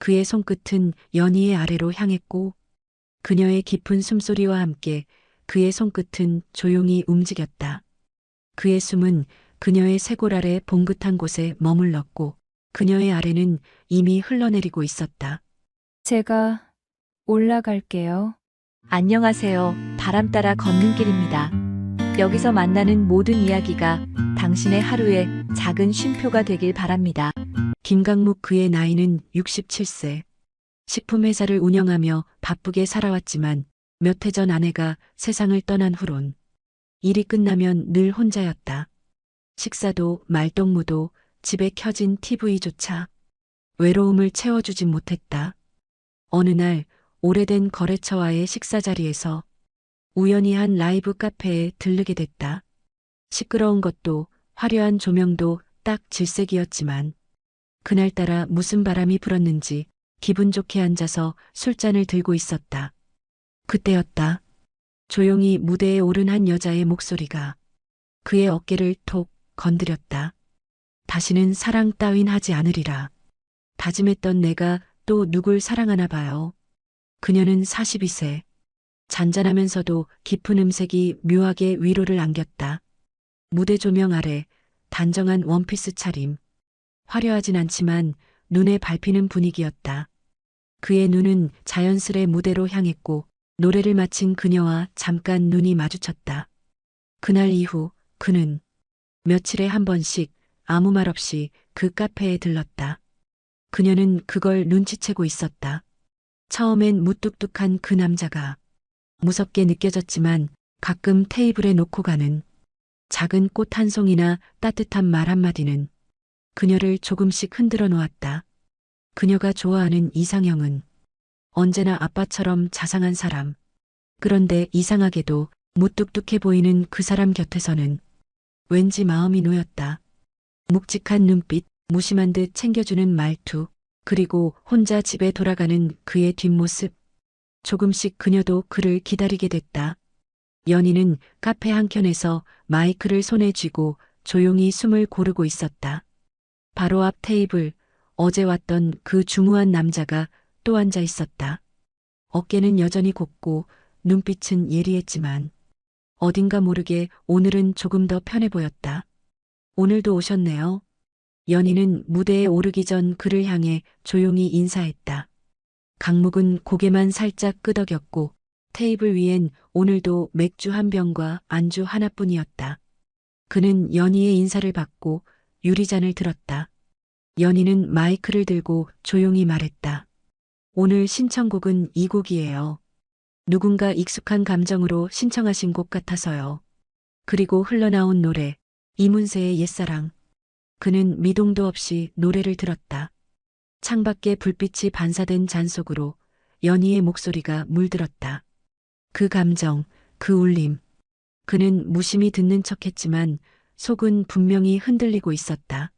그의 손끝은 연희의 아래로 향했고 그녀의 깊은 숨소리와 함께 그의 손끝은 조용히 움직였다. 그의 숨은 그녀의 쇄골 아래 봉긋한 곳에 머물렀고 그녀의 아래는 이미 흘러내리고 있었다. 제가 올라갈게요. 안녕하세요. 바람 따라 걷는 길입니다. 여기서 만나는 모든 이야기가 당신의 하루의 작은 쉼표가 되길 바랍니다. 김강묵 그의 나이는 67세. 식품회사를 운영하며 바쁘게 살아왔지만 몇 해 전 아내가 세상을 떠난 후론 일이 끝나면 늘 혼자였다. 식사도 말동무도 집에 켜진 TV조차 외로움을 채워주진 못했다. 어느 날 오래된 거래처와의 식사 자리에서 우연히 한 라이브 카페에 들르게 됐다. 시끄러운 것도 화려한 조명도 딱 질색이었지만 그날따라 무슨 바람이 불었는지 기분 좋게 앉아서 술잔을 들고 있었다. 그때였다. 조용히 무대에 오른 한 여자의 목소리가 그의 어깨를 톡 건드렸다. 다시는 사랑 따윈 하지 않으리라. 다짐했던 내가 또 누굴 사랑하나 봐요. 그녀는 42세. 잔잔하면서도 깊은 음색이 묘하게 위로를 안겼다. 무대 조명 아래 단정한 원피스 차림. 화려하진 않지만 눈에 밟히는 분위기였다. 그의 눈은 자연스레 무대로 향했고 노래를 마친 그녀와 잠깐 눈이 마주쳤다. 그날 이후 그는 며칠에 한 번씩 아무 말 없이 그 카페에 들렀다. 그녀는 그걸 눈치채고 있었다. 처음엔 무뚝뚝한 그 남자가 무섭게 느껴졌지만 가끔 테이블에 놓고 가는 작은 꽃 한 송이나 따뜻한 말 한마디는 그녀를 조금씩 흔들어 놓았다. 그녀가 좋아하는 이상형은 언제나 아빠처럼 자상한 사람. 그런데 이상하게도 무뚝뚝해 보이는 그 사람 곁에서는 왠지 마음이 놓였다. 묵직한 눈빛, 무심한 듯 챙겨주는 말투, 그리고 혼자 집에 돌아가는 그의 뒷모습. 조금씩 그녀도 그를 기다리게 됐다. 연희는 카페 한켠에서 마이크를 손에 쥐고 조용히 숨을 고르고 있었다. 바로 앞 테이블, 어제 왔던 그 중후한 남자가 또 앉아 있었다. 어깨는 여전히 곱고 눈빛은 예리했지만 어딘가 모르게 오늘은 조금 더 편해 보였다. 오늘도 오셨네요. 연희는 무대에 오르기 전 그를 향해 조용히 인사했다. 강묵은 고개만 살짝 끄덕였고 테이블 위엔 오늘도 맥주 한 병과 안주 하나뿐이었다. 그는 연희의 인사를 받고 유리잔을 들었다. 연희는 마이크를 들고 조용히 말했다. 오늘 신청곡은 이 곡이에요. 누군가 익숙한 감정으로 신청하신 곡 같아서요. 그리고 흘러나온 노래, 이문세의 옛사랑. 그는 미동도 없이 노래를 들었다. 창밖에 불빛이 반사된 잔 속으로 연희의 목소리가 물들었다. 그 감정, 그 울림. 그는 무심히 듣는 척했지만 속은 분명히 흔들리고 있었다.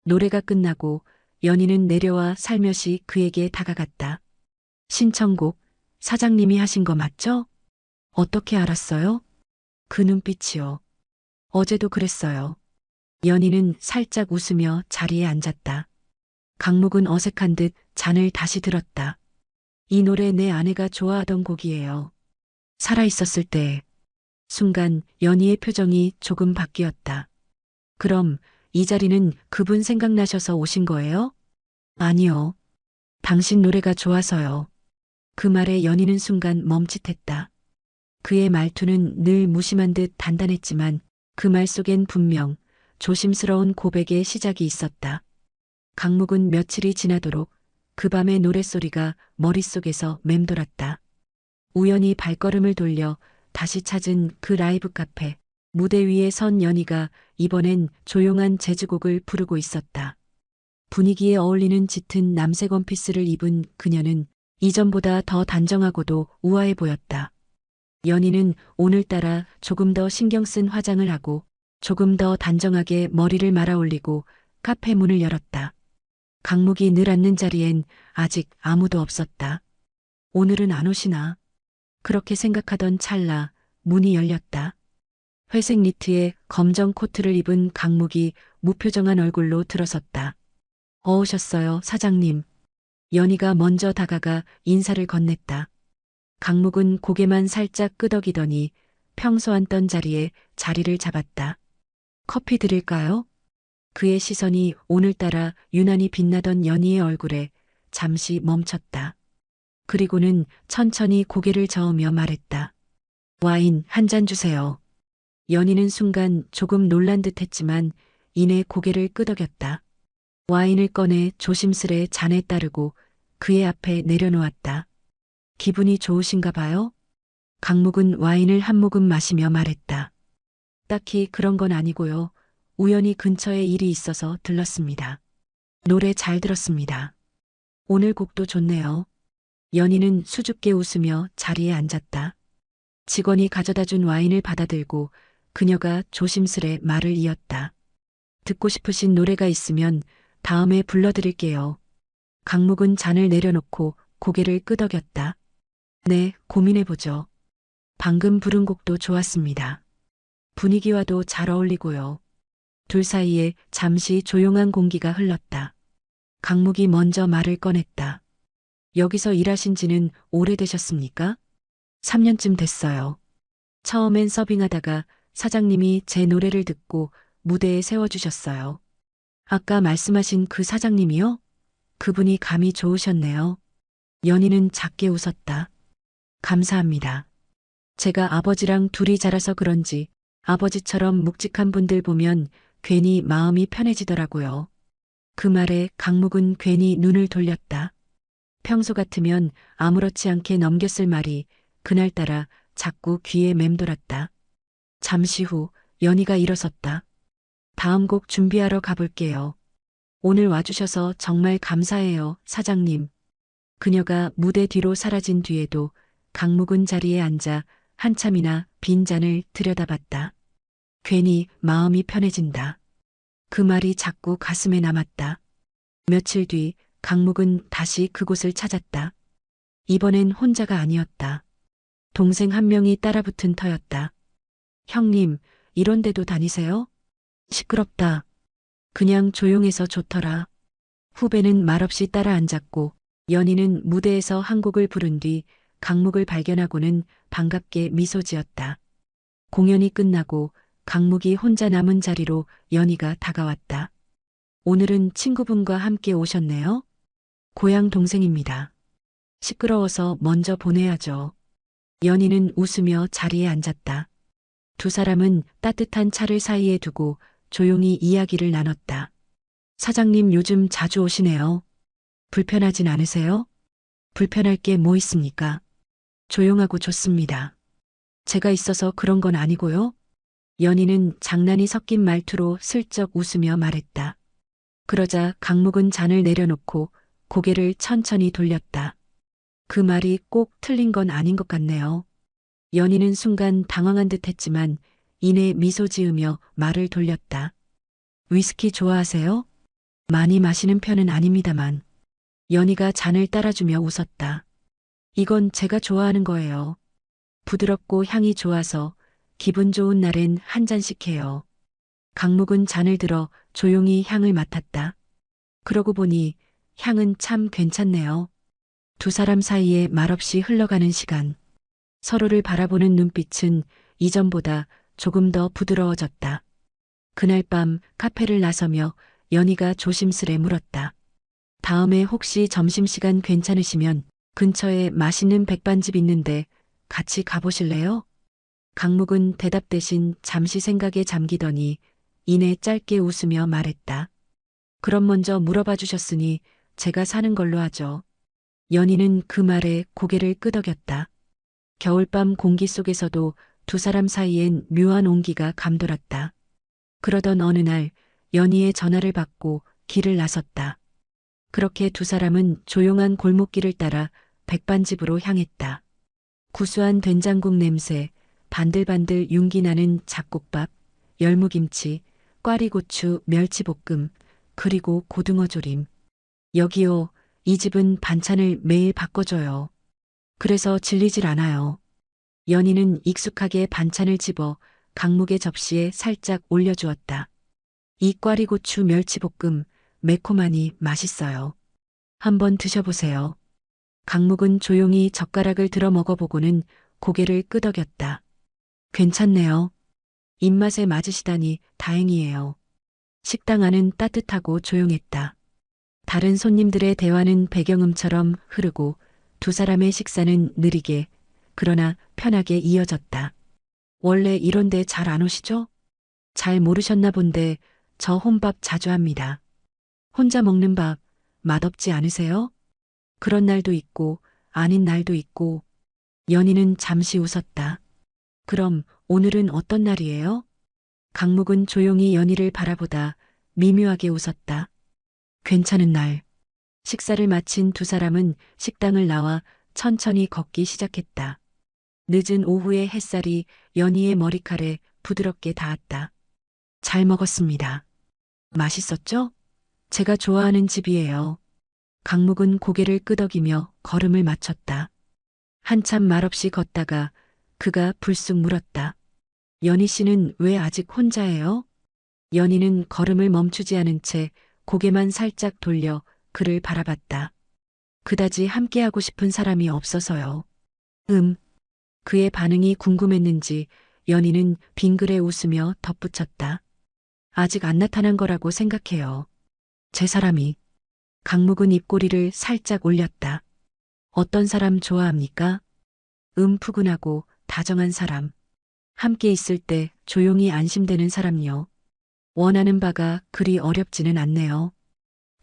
노래가 끝나고 연희는 내려와 살며시 그에게 다가갔다. 신청곡, 사장님이 하신 거 맞죠? 어떻게 알았어요? 그 눈빛이요. 어제도 그랬어요. 연희는 살짝 웃으며 자리에 앉았다. 강묵은 어색한 듯 잔을 다시 들었다. 이 노래 내 아내가 좋아하던 곡이에요. 살아있었을 때. 순간 연희의 표정이 조금 바뀌었다. 그럼 이 자리는 그분 생각나셔서 오신 거예요? 아니요. 당신 노래가 좋아서요. 그 말에 연희는 순간 멈칫했다. 그의 말투는 늘 무심한 듯 단단했지만 그 말 속엔 분명 조심스러운 고백의 시작이 있었다. 강묵은 며칠이 지나도록 그 밤의 노랫소리가 머릿속에서 맴돌았다. 우연히 발걸음을 돌려 다시 찾은 그 라이브 카페. 무대 위에 선 연희가 이번엔 조용한 재즈곡을 부르고 있었다. 분위기에 어울리는 짙은 남색 원피스를 입은 그녀는 이전보다 더 단정하고도 우아해 보였다. 연희는 오늘따라 조금 더 신경 쓴 화장을 하고 조금 더 단정하게 머리를 말아 올리고 카페 문을 열었다. 강묵이 늘 앉는 자리엔 아직 아무도 없었다. 오늘은 안 오시나? 그렇게 생각하던 찰나 문이 열렸다. 회색 니트에 검정 코트를 입은 강묵이 무표정한 얼굴로 들어섰다. 오셨어요, 사장님. 연희가 먼저 다가가 인사를 건넸다. 강묵은 고개만 살짝 끄덕이더니 평소 앉던 자리에 자리를 잡았다. 커피 드릴까요? 그의 시선이 오늘따라 유난히 빛나던 연희의 얼굴에 잠시 멈췄다. 그리고는 천천히 고개를 저으며 말했다. 와인 한 잔 주세요. 연희는 순간 조금 놀란 듯 했지만 이내 고개를 끄덕였다. 와인을 꺼내 조심스레 잔에 따르고 그의 앞에 내려놓았다. 기분이 좋으신가 봐요? 강묵은 와인을 한 모금 마시며 말했다. 딱히 그런 건 아니고요. 우연히 근처에 일이 있어서 들렀습니다. 노래 잘 들었습니다. 오늘 곡도 좋네요. 연희는 수줍게 웃으며 자리에 앉았다. 직원이 가져다 준 와인을 받아들고 그녀가 조심스레 말을 이었다. 듣고 싶으신 노래가 있으면 다음에 불러드릴게요. 강묵은 잔을 내려놓고 고개를 끄덕였다. 네, 고민해보죠. 방금 부른 곡도 좋았습니다. 분위기와도 잘 어울리고요. 둘 사이에 잠시 조용한 공기가 흘렀다. 강묵이 먼저 말을 꺼냈다. 여기서 일하신 지는 오래되셨습니까? 3년쯤 됐어요. 처음엔 서빙하다가 사장님이 제 노래를 듣고 무대에 세워주셨어요. 아까 말씀하신 그 사장님이요? 그분이 감이 좋으셨네요. 연희는 작게 웃었다. 감사합니다. 제가 아버지랑 둘이 자라서 그런지 아버지처럼 묵직한 분들 보면 괜히 마음이 편해지더라고요. 그 말에 강묵은 괜히 눈을 돌렸다. 평소 같으면 아무렇지 않게 넘겼을 말이 그날따라 자꾸 귀에 맴돌았다. 잠시 후 연희가 일어섰다. 다음 곡 준비하러 가볼게요. 오늘 와주셔서 정말 감사해요, 사장님. 그녀가 무대 뒤로 사라진 뒤에도 강묵은 자리에 앉아 한참이나 빈 잔을 들여다봤다. 괜히 마음이 편해진다. 그 말이 자꾸 가슴에 남았다. 며칠 뒤 강묵은 다시 그곳을 찾았다. 이번엔 혼자가 아니었다. 동생 한 명이 따라붙은 터였다. 형님, 이런 데도 다니세요? 시끄럽다. 그냥 조용해서 좋더라. 후배는 말없이 따라 앉았고 연희는 무대에서 한 곡을 부른 뒤 강묵을 발견하고는 반갑게 미소 지었다. 공연이 끝나고 강묵이 혼자 남은 자리로 연희가 다가왔다. 오늘은 친구분과 함께 오셨네요? 고향 동생입니다. 시끄러워서 먼저 보내야죠. 연희는 웃으며 자리에 앉았다. 두 사람은 따뜻한 차를 사이에 두고 조용히 이야기를 나눴다. 사장님 요즘 자주 오시네요. 불편하진 않으세요? 불편할 게 뭐 있습니까? 조용하고 좋습니다. 제가 있어서 그런 건 아니고요. 연희는 장난이 섞인 말투로 슬쩍 웃으며 말했다. 그러자 강묵은 잔을 내려놓고 고개를 천천히 돌렸다. 그 말이 꼭 틀린 건 아닌 것 같네요. 연희는 순간 당황한 듯 했지만 이내 미소 지으며 말을 돌렸다. 위스키 좋아하세요? 많이 마시는 편은 아닙니다만. 연희가 잔을 따라주며 웃었다. 이건 제가 좋아하는 거예요. 부드럽고 향이 좋아서 기분 좋은 날엔 한 잔씩 해요. 강묵은 잔을 들어 조용히 향을 맡았다. 그러고 보니 향은 참 괜찮네요. 두 사람 사이에 말없이 흘러가는 시간. 서로를 바라보는 눈빛은 이전보다 조금 더 부드러워졌다. 그날 밤 카페를 나서며 연희가 조심스레 물었다. 다음에 혹시 점심시간 괜찮으시면 근처에 맛있는 백반집 있는데 같이 가보실래요? 강묵은 대답 대신 잠시 생각에 잠기더니 이내 짧게 웃으며 말했다. 그럼 먼저 물어봐 주셨으니 제가 사는 걸로 하죠. 연희는 그 말에 고개를 끄덕였다. 겨울밤 공기 속에서도 두 사람 사이엔 묘한 온기가 감돌았다. 그러던 어느 날 연희의 전화를 받고 길을 나섰다. 그렇게 두 사람은 조용한 골목길을 따라 백반집으로 향했다. 구수한 된장국 냄새, 반들반들 윤기 나는 잡곡밥, 열무김치, 꽈리고추, 멸치볶음, 그리고 고등어조림. 여기요, 이 집은 반찬을 매일 바꿔줘요. 그래서 질리질 않아요. 연희는 익숙하게 반찬을 집어 강묵의 접시에 살짝 올려주었다. 이 꽈리고추 멸치볶음 매콤하니 맛있어요. 한번 드셔보세요. 강묵은 조용히 젓가락을 들어 먹어보고는 고개를 끄덕였다. 괜찮네요. 입맛에 맞으시다니 다행이에요. 식당 안은 따뜻하고 조용했다. 다른 손님들의 대화는 배경음처럼 흐르고 두 사람의 식사는 느리게 그러나 편하게 이어졌다. 원래 이런데 잘 안 오시죠? 잘 모르셨나 본데 저 혼밥 자주 합니다. 혼자 먹는 밥 맛없지 않으세요? 그런 날도 있고 아닌 날도 있고. 연희는 잠시 웃었다. 그럼 오늘은 어떤 날이에요? 강묵은 조용히 연희를 바라보다 미묘하게 웃었다. 괜찮은 날. 식사를 마친 두 사람은 식당을 나와 천천히 걷기 시작했다. 늦은 오후의 햇살이 연희의 머리칼에 부드럽게 닿았다. 잘 먹었습니다. 맛있었죠? 제가 좋아하는 집이에요. 강묵은 고개를 끄덕이며 걸음을 맞췄다. 한참 말없이 걷다가 그가 불쑥 물었다. 연희 씨는 왜 아직 혼자예요? 연희는 걸음을 멈추지 않은 채 고개만 살짝 돌려 그를 바라봤다. 그다지 함께하고 싶은 사람이 없어서요. 그의 반응이 궁금했는지 연희는 빙그레 웃으며 덧붙였다. 아직 안 나타난 거라고 생각해요. 제 사람이. 강묵은 입꼬리를 살짝 올렸다. 어떤 사람 좋아합니까? 푸근하고 다정한 사람. 함께 있을 때 조용히 안심되는 사람요. 원하는 바가 그리 어렵지는 않네요.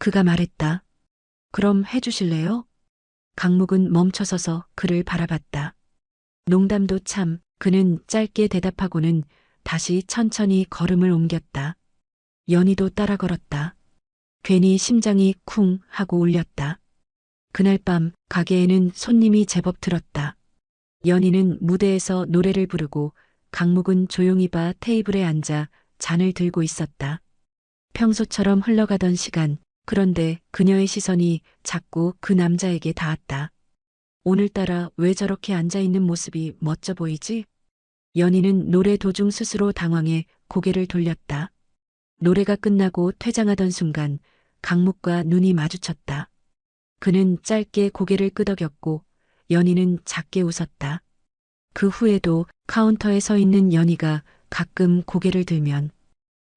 그가 말했다. 그럼 해주실래요? 강묵은 멈춰서서 그를 바라봤다. 농담도 참, 그는 짧게 대답하고는 다시 천천히 걸음을 옮겼다. 연희도 따라 걸었다. 괜히 심장이 쿵 하고 울렸다. 그날 밤 가게에는 손님이 제법 들었다. 연희는 무대에서 노래를 부르고 강묵은 조용히 봐 테이블에 앉아 잔을 들고 있었다. 평소처럼 흘러가던 시간, 그런데 그녀의 시선이 자꾸 그 남자에게 닿았다. 오늘따라 왜 저렇게 앉아있는 모습이 멋져 보이지? 연희는 노래 도중 스스로 당황해 고개를 돌렸다. 노래가 끝나고 퇴장하던 순간 강묵과 눈이 마주쳤다. 그는 짧게 고개를 끄덕였고 연희는 작게 웃었다. 그 후에도 카운터에 서 있는 연희가 가끔 고개를 들면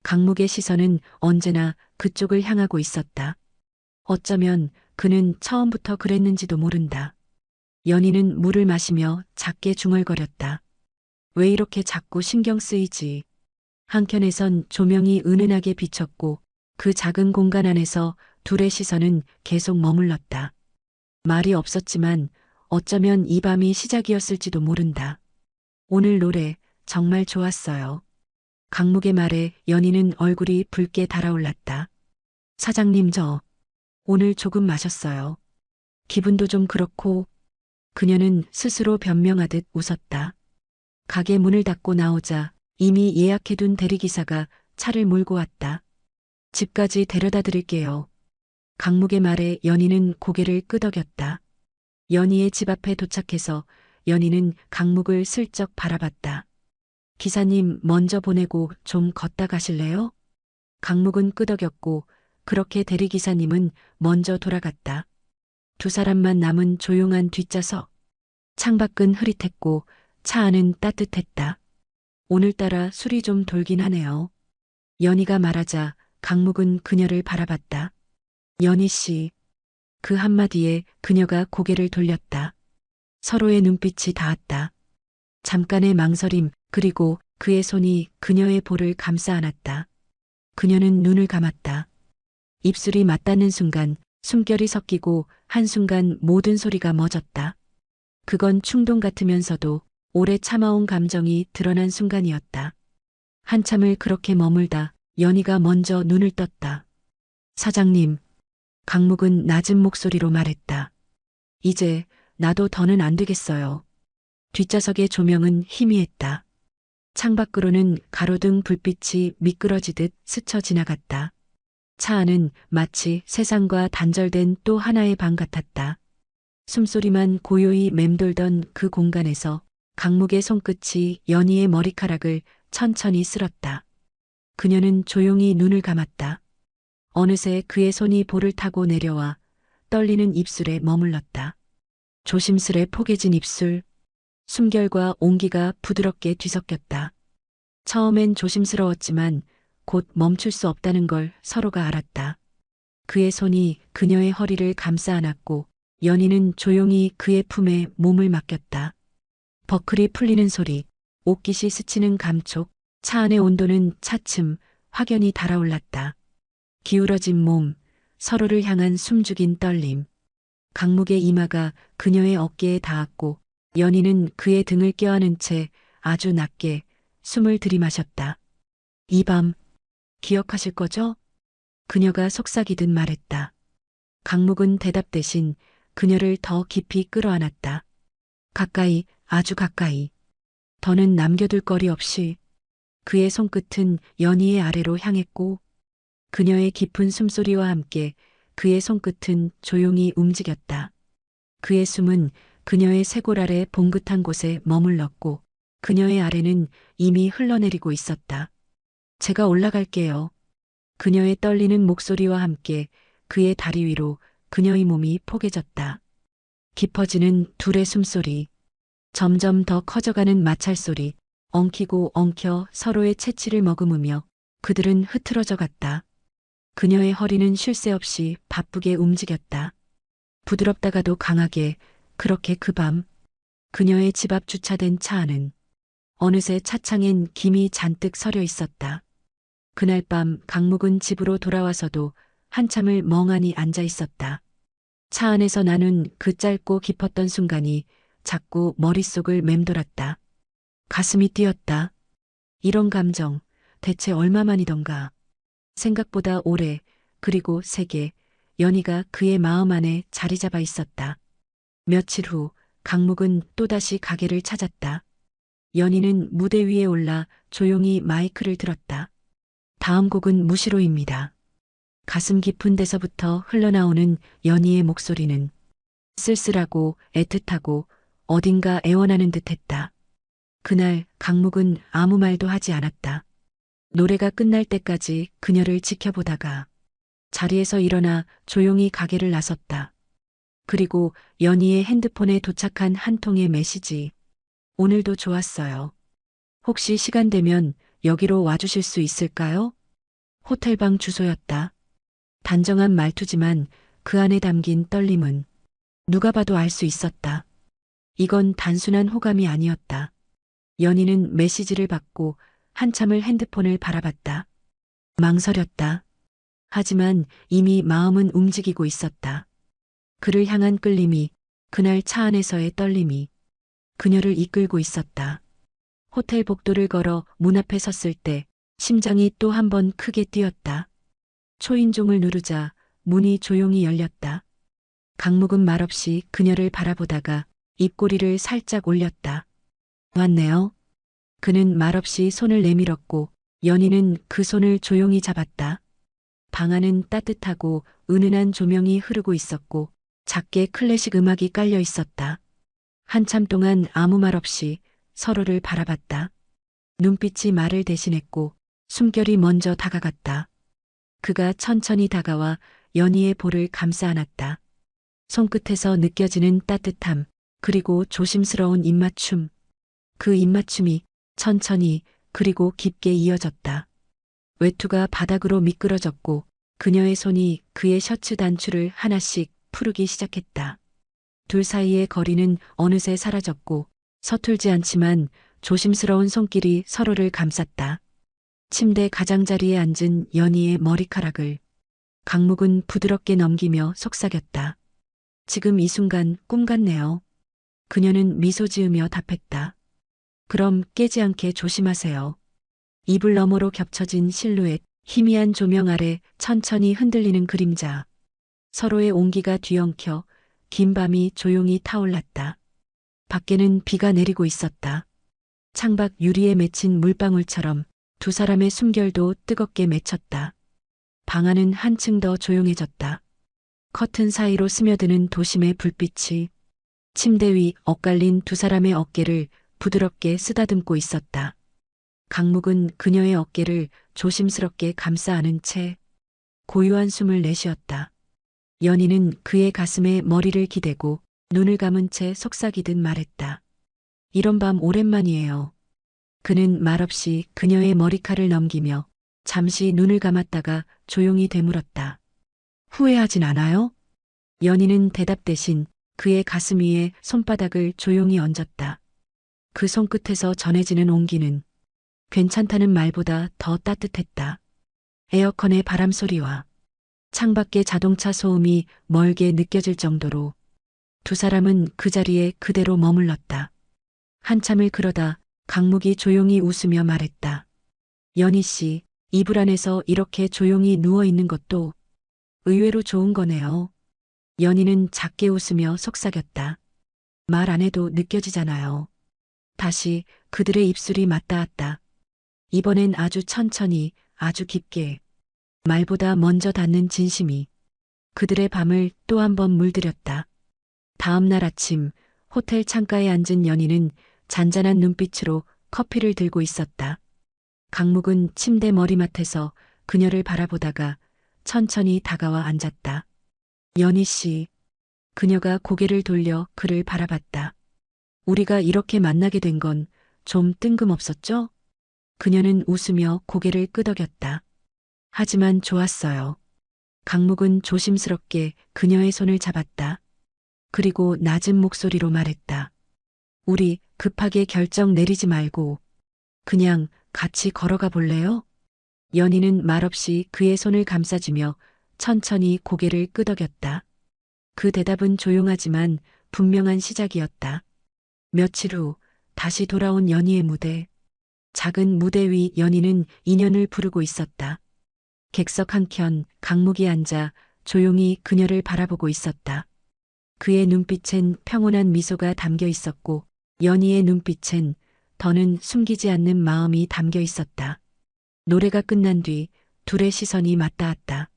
강묵의 시선은 언제나 그쪽을 향하고 있었다. 어쩌면 그는 처음부터 그랬는지도 모른다. 연희는 물을 마시며 작게 중얼거렸다. 왜 이렇게 자꾸 신경 쓰이지? 한켠에선 조명이 은은하게 비쳤고 그 작은 공간 안에서 둘의 시선은 계속 머물렀다. 말이 없었지만 어쩌면 이 밤이 시작이었을지도 모른다. 오늘 노래 정말 좋았어요. 강묵의 말에 연희는 얼굴이 붉게 달아올랐다. 사장님 저 오늘 조금 마셨어요. 기분도 좀 그렇고. 그녀는 스스로 변명하듯 웃었다. 가게 문을 닫고 나오자 이미 예약해둔 대리기사가 차를 몰고 왔다. 집까지 데려다 드릴게요. 강묵의 말에 연희는 고개를 끄덕였다. 연희의 집 앞에 도착해서 연희는 강묵을 슬쩍 바라봤다. 기사님 먼저 보내고 좀 걷다 가실래요? 강묵은 끄덕였고 그렇게 대리기사님은 먼저 돌아갔다. 두 사람만 남은 조용한 뒷좌석. 창밖은 흐릿했고 차 안은 따뜻했다. 오늘따라 술이 좀 돌긴 하네요. 연희가 말하자 강묵은 그녀를 바라봤다. 연희 씨. 그 한마디에 그녀가 고개를 돌렸다. 서로의 눈빛이 닿았다. 잠깐의 망설임 그리고 그의 손이 그녀의 볼을 감싸 안았다. 그녀는 눈을 감았다. 입술이 맞닿는 순간 숨결이 섞이고 한순간 모든 소리가 멎었다. 그건 충동 같으면서도 오래 참아온 감정이 드러난 순간이었다. 한참을 그렇게 머물다 연희가 먼저 눈을 떴다. 사장님. 강묵은 낮은 목소리로 말했다. 이제 나도 더는 안 되겠어요. 뒷좌석의 조명은 희미했다. 창밖으로는 가로등 불빛이 미끄러지듯 스쳐 지나갔다. 차 안은 마치 세상과 단절된 또 하나의 방 같았다. 숨소리만 고요히 맴돌던 그 공간에서 강묵의 손끝이 연희의 머리카락을 천천히 쓸었다. 그녀는 조용히 눈을 감았다. 어느새 그의 손이 볼을 타고 내려와 떨리는 입술에 머물렀다. 조심스레 포개진 입술, 숨결과 온기가 부드럽게 뒤섞였다. 처음엔 조심스러웠지만 곧 멈출 수 없다는 걸 서로가 알았다. 그의 손이 그녀의 허리를 감싸 안았고 연희는 조용히 그의 품에 몸을 맡겼다. 버클이 풀리는 소리, 옷깃이 스치는 감촉, 차 안의 온도는 차츰 확연히 달아올랐다. 기울어진 몸, 서로를 향한 숨죽인 떨림. 강목의 이마가 그녀의 어깨에 닿았고 연희는 그의 등을 껴안은 채 아주 낮게 숨을 들이마셨다. 이 밤 기억하실 거죠? 그녀가 속삭이듯 말했다. 강목은 대답 대신 그녀를 더 깊이 끌어안았다. 가까이, 아주 가까이. 더는 남겨둘 거리 없이. 그의 손끝은 연희의 아래로 향했고 그녀의 깊은 숨소리와 함께 그의 손끝은 조용히 움직였다. 그의 숨은 그녀의 쇄골 아래 봉긋한 곳에 머물렀고 그녀의 아래는 이미 흘러내리고 있었다. 제가 올라갈게요. 그녀의 떨리는 목소리와 함께 그의 다리 위로 그녀의 몸이 포개졌다. 깊어지는 둘의 숨소리, 점점 더 커져가는 마찰 소리, 엉키고 엉켜 서로의 채취를 머금으며 그들은 흐트러져 갔다. 그녀의 허리는 쉴 새 없이 바쁘게 움직였다. 부드럽다가도 강하게, 그렇게 그 밤, 그녀의 집 앞 주차된 차 안은 어느새 차창엔 김이 잔뜩 서려 있었다. 그날 밤 강목은 집으로 돌아와서도 한참을 멍하니 앉아 있었다. 차 안에서 나눈 그 짧고 깊었던 순간이 자꾸 머릿속을 맴돌았다. 가슴이 뛰었다. 이런 감정 대체 얼마만이던가. 생각보다 오래, 그리고 세게 연희가 그의 마음 안에 자리 잡아 있었다. 며칠 후 강목은 또다시 가게를 찾았다. 연희는 무대 위에 올라 조용히 마이크를 들었다. 다음 곡은 무시로입니다. 가슴 깊은 데서부터 흘러나오는 연희의 목소리는 쓸쓸하고 애틋하고 어딘가 애원하는 듯했다. 그날 강목은 아무 말도 하지 않았다. 노래가 끝날 때까지 그녀를 지켜보다가 자리에서 일어나 조용히 가게를 나섰다. 그리고 연희의 핸드폰에 도착한 한 통의 메시지. 오늘도 좋았어요. 혹시 시간 되면 여기로 와주실 수 있을까요? 호텔방 주소였다. 단정한 말투지만 그 안에 담긴 떨림은 누가 봐도 알 수 있었다. 이건 단순한 호감이 아니었다. 연희는 메시지를 받고 한참을 핸드폰을 바라봤다. 망설였다. 하지만 이미 마음은 움직이고 있었다. 그를 향한 끌림이, 그날 차 안에서의 떨림이 그녀를 이끌고 있었다. 호텔 복도를 걸어 문 앞에 섰을 때 심장이 또 한 번 크게 뛰었다. 초인종을 누르자 문이 조용히 열렸다. 강목은 말없이 그녀를 바라보다가 입꼬리를 살짝 올렸다. 왔네요. 그는 말없이 손을 내밀었고 연희는 그 손을 조용히 잡았다. 방 안은 따뜻하고 은은한 조명이 흐르고 있었고 작게 클래식 음악이 깔려 있었다. 한참 동안 아무 말 없이 서로를 바라봤다. 눈빛이 말을 대신했고 숨결이 먼저 다가갔다. 그가 천천히 다가와 연희의 볼을 감싸 안았다. 손끝에서 느껴지는 따뜻함, 그리고 조심스러운 입맞춤. 그 입맞춤이 천천히 그리고 깊게 이어졌다. 외투가 바닥으로 미끄러졌고 그녀의 손이 그의 셔츠 단추를 하나씩 푸르기 시작했다. 둘 사이의 거리는 어느새 사라졌고 서툴지 않지만 조심스러운 손길이 서로를 감쌌다. 침대 가장자리에 앉은 연희의 머리카락을 강목은 부드럽게 넘기며 속삭였다. 지금 이 순간 꿈 같네요. 그녀는 미소 지으며 답했다. 그럼 깨지 않게 조심하세요. 이불 너머로 겹쳐진 실루엣, 희미한 조명 아래 천천히 흔들리는 그림자. 서로의 온기가 뒤엉켜 긴 밤이 조용히 타올랐다. 밖에는 비가 내리고 있었다. 창밖 유리에 맺힌 물방울처럼 두 사람의 숨결도 뜨겁게 맺혔다. 방 안은 한층 더 조용해졌다. 커튼 사이로 스며드는 도심의 불빛이 침대 위 엇갈린 두 사람의 어깨를 부드럽게 쓰다듬고 있었다. 강목은 그녀의 어깨를 조심스럽게 감싸 안은 채 고요한 숨을 내쉬었다. 연희는 그의 가슴에 머리를 기대고 눈을 감은 채 속삭이듯 말했다. 이런 밤 오랜만이에요. 그는 말없이 그녀의 머리칼을 넘기며 잠시 눈을 감았다가 조용히 되물었다. 후회하진 않아요? 연희는 대답 대신 그의 가슴 위에 손바닥을 조용히 얹었다. 그 손끝에서 전해지는 온기는 괜찮다는 말보다 더 따뜻했다. 에어컨의 바람 소리와 창밖의 자동차 소음이 멀게 느껴질 정도로 두 사람은 그 자리에 그대로 머물렀다. 한참을 그러다 강묵이 조용히 웃으며 말했다. 연희 씨, 이불 안에서 이렇게 조용히 누워 있는 것도 의외로 좋은 거네요. 연희는 작게 웃으며 속삭였다. 말 안 해도 느껴지잖아요. 다시 그들의 입술이 맞닿았다. 이번엔 아주 천천히, 아주 깊게, 말보다 먼저 닿는 진심이 그들의 밤을 또 한 번 물들였다. 다음 날 아침 호텔 창가에 앉은 연희는 잔잔한 눈빛으로 커피를 들고 있었다. 강묵은 침대 머리맡에서 그녀를 바라보다가 천천히 다가와 앉았다. 연희 씨. 그녀가 고개를 돌려 그를 바라봤다. 우리가 이렇게 만나게 된 건 좀 뜬금없었죠? 그녀는 웃으며 고개를 끄덕였다. 하지만 좋았어요. 강묵은 조심스럽게 그녀의 손을 잡았다. 그리고 낮은 목소리로 말했다. 우리 급하게 결정 내리지 말고 그냥 같이 걸어가 볼래요? 연희는 말없이 그의 손을 감싸주며 천천히 고개를 끄덕였다. 그 대답은 조용하지만 분명한 시작이었다. 며칠 후 다시 돌아온 연희의 무대. 작은 무대 위 연희는 인연을 부르고 있었다. 객석 한켠 강묵이 앉아 조용히 그녀를 바라보고 있었다. 그의 눈빛엔 평온한 미소가 담겨 있었고 연희의 눈빛엔 더는 숨기지 않는 마음이 담겨 있었다. 노래가 끝난 뒤 둘의 시선이 맞닿았다.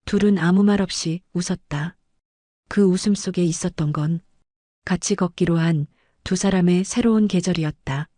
둘은 아무 말 없이 웃었다. 그 웃음 속에 있었던 건 같이 걷기로 한 두 사람의 새로운 계절이었다.